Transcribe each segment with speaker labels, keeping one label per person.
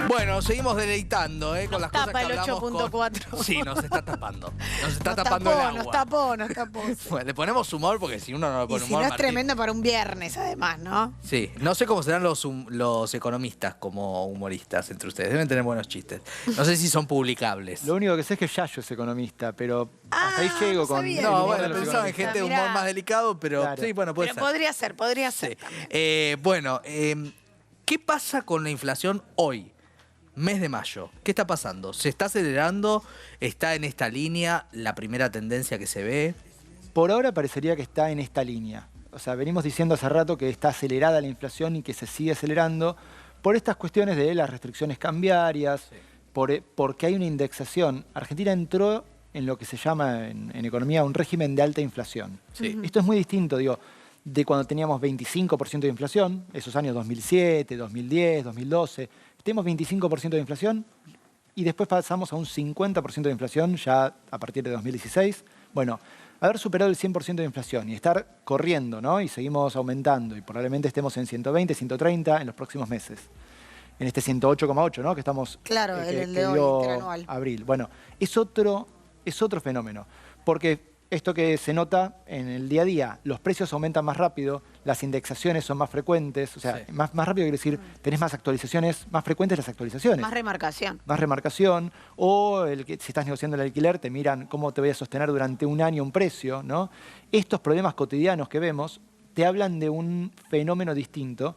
Speaker 1: Bueno, seguimos deleitando con las cosas que
Speaker 2: Tapa el
Speaker 1: hablamos
Speaker 2: 8.4.
Speaker 1: Sí, nos está tapando. Nos está tapando el agua.
Speaker 2: Nos tapó.
Speaker 1: Bueno, le ponemos humor porque si uno no le pone
Speaker 2: Y si
Speaker 1: humor,
Speaker 2: no es
Speaker 1: Martín.
Speaker 2: tremendo para un viernes, además, ¿no?
Speaker 1: Sí, no sé cómo serán los economistas como humoristas entre ustedes. Deben tener buenos chistes. No sé si son publicables.
Speaker 3: Lo único que sé es que Yayo es economista, pero hasta ahí llego
Speaker 2: no
Speaker 3: con...
Speaker 2: sabía.
Speaker 1: No,
Speaker 3: el humor
Speaker 1: bueno,
Speaker 3: de los
Speaker 1: pensaba en
Speaker 3: economistas.
Speaker 1: gente de humor
Speaker 2: Mirá.
Speaker 1: más delicado, pero
Speaker 3: Claro.
Speaker 1: sí, bueno, puede
Speaker 2: Pero
Speaker 1: ser.
Speaker 2: podría ser
Speaker 1: Sí.
Speaker 2: también.
Speaker 1: Bueno, ¿qué pasa con la inflación hoy? Mes de mayo. ¿Qué está pasando? ¿Se está acelerando? ¿Está en esta línea la primera tendencia que se ve?
Speaker 3: Por ahora parecería que está en esta línea. O sea, venimos diciendo hace rato que está acelerada la inflación y que se sigue acelerando por estas cuestiones de las restricciones cambiarias, porque hay una indexación. Argentina entró en lo que se llama en economía un régimen de alta inflación.
Speaker 1: Sí.
Speaker 3: Esto es muy distinto, digo, de cuando teníamos 25% de inflación, esos años 2007, 2010, 2012. Tenemos 25% de inflación y después pasamos a un 50% de inflación ya a partir de 2016. Bueno, haber superado el 100% de inflación y estar corriendo, ¿no? Y seguimos aumentando y probablemente estemos en 120, 130 en los próximos meses. En este 108,8, ¿no? Que estamos...
Speaker 2: Claro,
Speaker 3: que
Speaker 2: el de hoy,
Speaker 3: dio
Speaker 2: interanual.
Speaker 3: abril. Bueno, es otro fenómeno. Porque esto que se nota en el día a día, los precios aumentan más rápido, las indexaciones son más frecuentes, o sea,
Speaker 1: Sí.
Speaker 3: más rápido quiere decir, tenés más actualizaciones, más frecuentes las actualizaciones.
Speaker 2: Más remarcación.
Speaker 3: Más remarcación, o si estás negociando el alquiler, te miran cómo te voy a sostener durante un año un precio, ¿no? Estos problemas cotidianos que vemos te hablan de un fenómeno distinto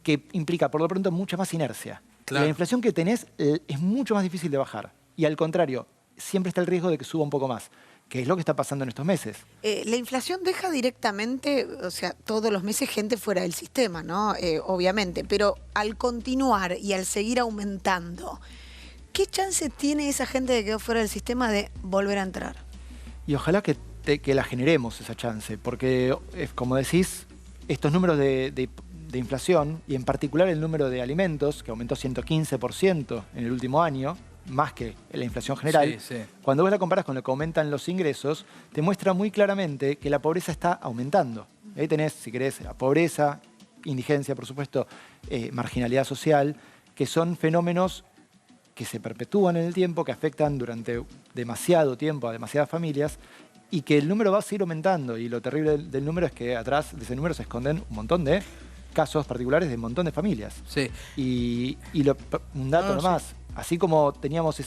Speaker 3: que implica, por lo pronto, mucha más inercia.
Speaker 1: Claro.
Speaker 3: La inflación que tenés es mucho más difícil de bajar. Y al contrario, siempre está el riesgo de que suba un poco más, que es lo que está pasando en estos meses.
Speaker 2: La inflación deja directamente, o sea, todos los meses gente fuera del sistema, ¿no? Obviamente, pero al continuar y al seguir aumentando, ¿qué chance tiene esa gente que quedó fuera del sistema de volver a entrar?
Speaker 3: Y ojalá que la generemos esa chance, porque, como decís, estos números de inflación, y en particular el número de alimentos, que aumentó 115% en el último año, más que la inflación general,
Speaker 1: Sí, sí.
Speaker 3: cuando vos la comparas con lo que aumentan los ingresos, te muestra muy claramente que la pobreza está aumentando. Ahí tenés, si querés, la pobreza, indigencia, por supuesto, marginalidad social, que son fenómenos que se perpetúan en el tiempo, que afectan durante demasiado tiempo a demasiadas familias, y que el número va a seguir aumentando. Y lo terrible del número es que atrás de ese número se esconden un montón de casos particulares de un montón de familias.
Speaker 1: Sí.
Speaker 3: Y un dato
Speaker 1: No,
Speaker 3: nomás, así como teníamos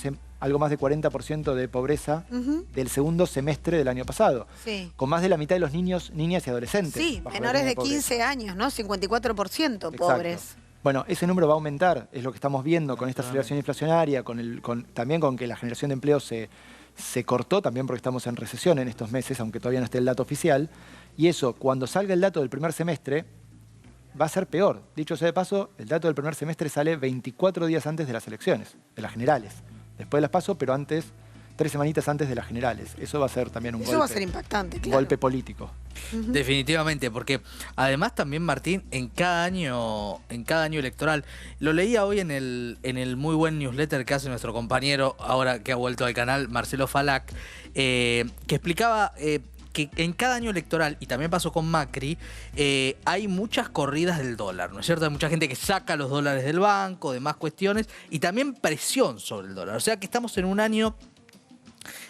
Speaker 3: algo más de 40% de pobreza del segundo semestre del año pasado,
Speaker 2: Sí.
Speaker 3: con más de la mitad de los niños, niñas y adolescentes.
Speaker 2: Sí,
Speaker 3: bajo la
Speaker 2: menores
Speaker 3: línea
Speaker 2: de
Speaker 3: pobreza.
Speaker 2: 15 años, ¿no? 54%
Speaker 3: Exacto.
Speaker 2: pobres.
Speaker 3: Bueno, ese número va a aumentar, es lo que estamos viendo con esta aceleración inflacionaria, también con que la generación de empleo se cortó, también porque estamos en recesión en estos meses, aunque todavía no esté el dato oficial. Y eso, cuando salga el dato del primer semestre, va a ser peor. Dicho sea de paso, el dato del primer semestre sale 24 días antes de las elecciones, de las generales. Después de las PASO, pero antes, 3 semanitas antes de las generales. Eso va a ser también un
Speaker 2: Eso va a ser impactante,
Speaker 3: un
Speaker 2: claro.
Speaker 3: golpe político.
Speaker 1: Definitivamente, porque además también, Martín, en cada año electoral, lo leía hoy en el muy buen newsletter que hace nuestro compañero, ahora que ha vuelto al canal, Marcelo Falac, que explicaba que en cada año electoral, y también pasó con Macri, hay muchas corridas del dólar, ¿no es cierto? Hay mucha gente que saca los dólares del banco, demás cuestiones, y también presión sobre el dólar. O sea que estamos en un año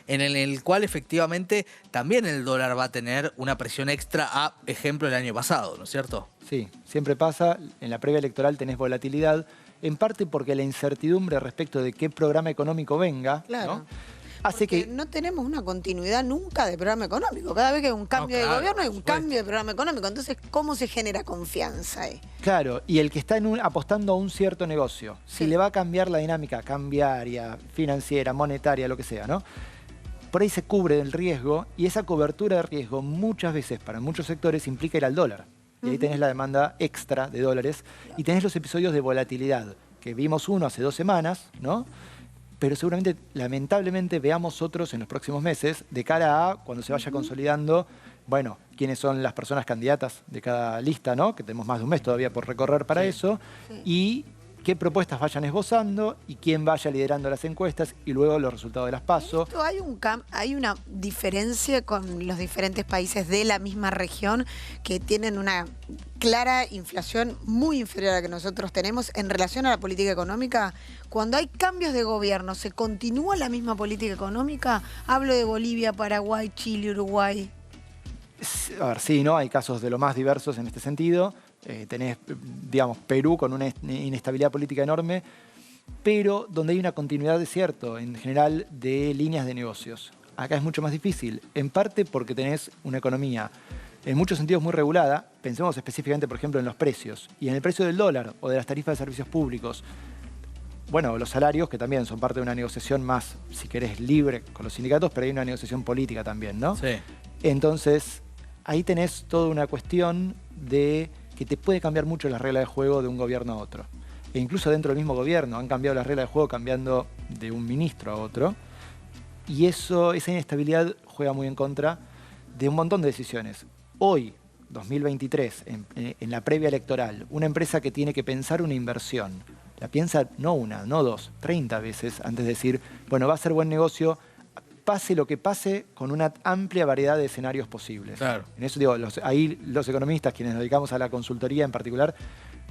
Speaker 1: en el cual efectivamente también el dólar va a tener una presión extra a ejemplo del año pasado, ¿no es cierto?
Speaker 3: Sí, siempre pasa, en la previa electoral tenés volatilidad, en parte porque la incertidumbre respecto de qué programa económico venga,
Speaker 2: Claro.
Speaker 3: ¿no? hace
Speaker 2: Porque
Speaker 3: que...
Speaker 2: no tenemos una continuidad nunca de programa económico. Cada vez que hay un cambio
Speaker 1: claro,
Speaker 2: de gobierno hay
Speaker 1: por
Speaker 2: un
Speaker 1: supuesto.
Speaker 2: cambio de programa económico. Entonces, ¿cómo se genera confianza ahí?
Speaker 3: Claro, y el que está apostando a un cierto negocio,
Speaker 2: Sí.
Speaker 3: si le va a cambiar la dinámica cambiaria, financiera, monetaria, lo que sea, ¿no? Por ahí se cubre el riesgo, y esa cobertura de riesgo muchas veces para muchos sectores implica ir al dólar. Y ahí tenés la demanda extra de dólares y tenés los episodios de volatilidad, que vimos uno hace 2 semanas, ¿no? Pero seguramente, lamentablemente, veamos otros en los próximos meses, de cara a cuando se vaya consolidando, bueno, quiénes son las personas candidatas de cada lista, ¿no? Que tenemos más de un mes todavía por recorrer para eso, y qué propuestas vayan esbozando y quién vaya liderando las encuestas y luego los resultados de las PASO.
Speaker 2: Esto hay una diferencia con los diferentes países de la misma región que tienen una clara inflación muy inferior a la que nosotros tenemos en relación a la política económica. Cuando hay cambios de gobierno, ¿se continúa la misma política económica? Hablo de Bolivia, Paraguay, Chile, Uruguay.
Speaker 3: A ver, sí, ¿no? Hay casos de lo más diversos en este sentido. Tenés, digamos, Perú con una inestabilidad política enorme, pero donde hay una continuidad, es cierto, en general, de líneas de negocios. Acá es mucho más difícil, en parte porque tenés una economía en muchos sentidos muy regulada. Pensemos específicamente, por ejemplo, en los precios y en el precio del dólar o de las tarifas de servicios públicos. Bueno, los salarios, que también son parte de una negociación más, si querés, libre con los sindicatos, pero hay una negociación política también, ¿no?
Speaker 1: Sí.
Speaker 3: Entonces, ahí tenés toda una cuestión de que te puede cambiar mucho las reglas de juego de un gobierno a otro. E incluso dentro del mismo gobierno han cambiado las reglas de juego cambiando de un ministro a otro. Y esa inestabilidad juega muy en contra de un montón de decisiones. Hoy, 2023, en la previa electoral, una empresa que tiene que pensar una inversión, la piensa no una, no dos, 30 veces antes de decir, bueno, va a ser buen negocio, pase lo que pase, con una amplia variedad de escenarios posibles.
Speaker 1: Claro.
Speaker 3: En eso digo, ahí los economistas, quienes nos dedicamos a la consultoría en particular,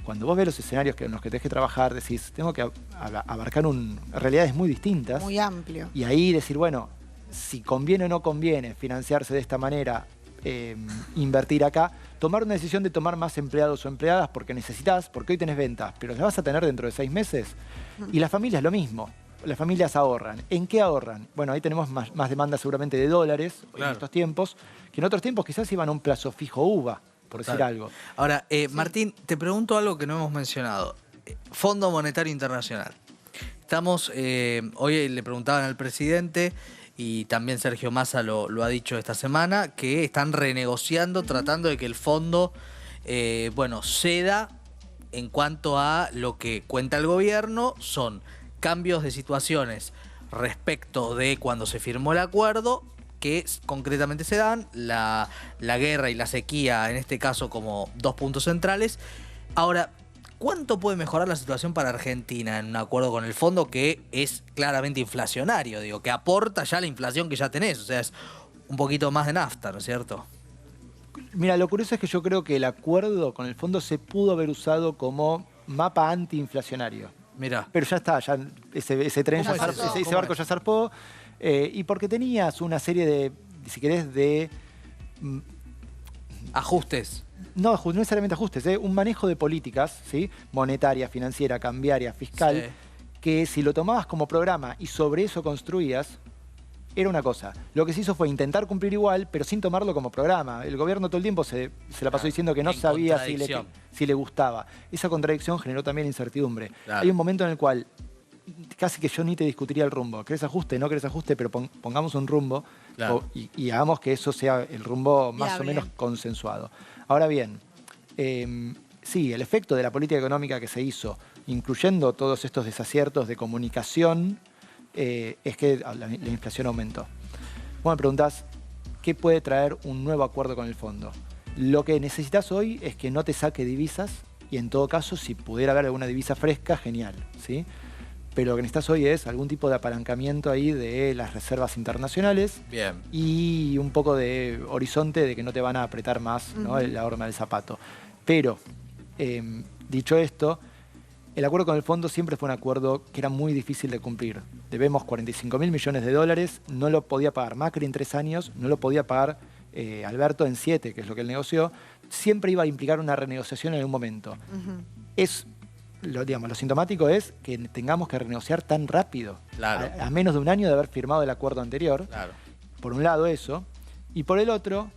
Speaker 3: cuando vos ves los escenarios en los que tenés que trabajar, decís, tengo que abarcar realidades muy distintas.
Speaker 2: Muy amplio.
Speaker 3: Y ahí decir, bueno, si conviene o no conviene financiarse de esta manera, invertir acá, tomar una decisión de tomar más empleados o empleadas porque necesitas, porque hoy tenés ventas, pero las vas a tener dentro de 6 meses. Y las familias lo mismo. Las familias ahorran. ¿En qué ahorran? Bueno, ahí tenemos más demanda seguramente de dólares en estos tiempos, que en otros tiempos quizás iban a un plazo fijo UVA, por decir algo.
Speaker 1: Ahora, Martín, te pregunto algo que no hemos mencionado. Fondo Monetario Internacional. Estamos, hoy le preguntaban al presidente, y también Sergio Massa lo ha dicho esta semana, que están renegociando, tratando de que el fondo, ceda en cuanto a lo que cuenta el gobierno, son cambios de situaciones respecto de cuando se firmó el acuerdo, que concretamente se dan, la guerra y la sequía, en este caso, como 2 puntos centrales. Ahora, ¿cuánto puede mejorar la situación para Argentina en un acuerdo con el fondo que es claramente inflacionario? Digo, que aporta ya la inflación que ya tenés, o sea, es un poquito más de nafta, ¿no es cierto?
Speaker 3: Mira, lo curioso es que yo creo que el acuerdo con el fondo se pudo haber usado como mapa antiinflacionario.
Speaker 1: Mirá.
Speaker 3: Pero ya está, ya ese tren, ya ese barco ya zarpó. Y porque tenías una serie de, si querés, de...
Speaker 1: Ajustes.
Speaker 3: No necesariamente ajustes, un manejo de políticas, ¿sí? Monetaria, financiera, cambiaria, fiscal,
Speaker 1: Sí.
Speaker 3: que si lo tomabas como programa y sobre eso construías, era una cosa. Lo que se hizo fue intentar cumplir igual, pero sin tomarlo como programa. El gobierno todo el tiempo se la pasó diciendo que no sabía si le gustaba. Esa contradicción generó también incertidumbre.
Speaker 1: Claro.
Speaker 3: Hay un momento en el cual casi que yo ni te discutiría el rumbo. ¿Querés ajuste? No querés ajuste, pero pongamos un rumbo,
Speaker 1: Claro.
Speaker 3: y hagamos que eso sea el rumbo más
Speaker 2: Viable.
Speaker 3: o menos consensuado. Ahora bien, sí, el efecto de la política económica que se hizo, incluyendo todos estos desaciertos de comunicación, es que la inflación aumentó. Vos me preguntás, ¿qué puede traer un nuevo acuerdo con el fondo? Lo que necesitas hoy es que no te saque divisas, y en todo caso, si pudiera haber alguna divisa fresca, genial, ¿sí? Pero lo que necesitas hoy es algún tipo de apalancamiento ahí de las reservas internacionales.
Speaker 1: Bien.
Speaker 3: Y un poco de horizonte de que no te van a apretar más, ¿no? La horma del zapato. Pero, dicho esto, el acuerdo con el fondo siempre fue un acuerdo que era muy difícil de cumplir. Debemos 45.000 millones de dólares, no lo podía pagar Macri en 3 años, no lo podía pagar Alberto en 7, que es lo que él negoció. Siempre iba a implicar una renegociación en algún momento. Lo sintomático es que tengamos que renegociar tan rápido,
Speaker 1: Claro.
Speaker 3: a menos de un año de haber firmado el acuerdo anterior.
Speaker 1: Claro.
Speaker 3: Por un lado eso, y por el otro,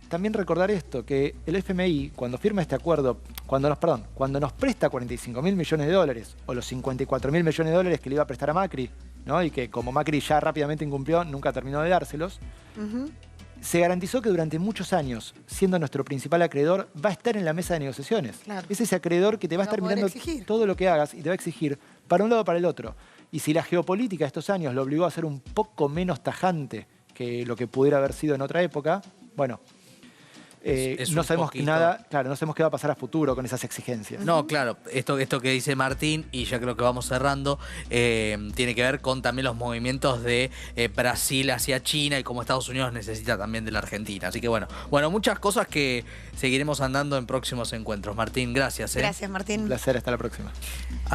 Speaker 3: también recordar esto, que el FMI, cuando firma este acuerdo, cuando nos presta 45.000 millones de dólares, o los 54.000 millones de dólares que le iba a prestar a Macri, ¿no? Y que como Macri ya rápidamente incumplió, nunca terminó de dárselos, se garantizó que durante muchos años, siendo nuestro principal acreedor, va a estar en la mesa de negociaciones.
Speaker 2: Claro.
Speaker 3: Es ese acreedor que te va a estar
Speaker 2: poder
Speaker 3: mirando
Speaker 2: exigir.
Speaker 3: todo lo que hagas y te va a exigir para un lado o para el otro. Y si la geopolítica de estos años lo obligó a ser un poco menos tajante que lo que pudiera haber sido en otra época, bueno,
Speaker 1: Es
Speaker 3: no
Speaker 1: un
Speaker 3: sabemos
Speaker 1: poquito-
Speaker 3: nada, claro, no sabemos qué va a pasar a futuro con esas exigencias.
Speaker 1: No, claro, esto que dice Martín, y ya creo que vamos cerrando, tiene que ver con también los movimientos de Brasil hacia China y cómo Estados Unidos necesita también de la Argentina. Así que bueno, muchas cosas que seguiremos andando en próximos encuentros. Martín, gracias.
Speaker 2: Gracias, Martín.
Speaker 3: Un placer, hasta la próxima.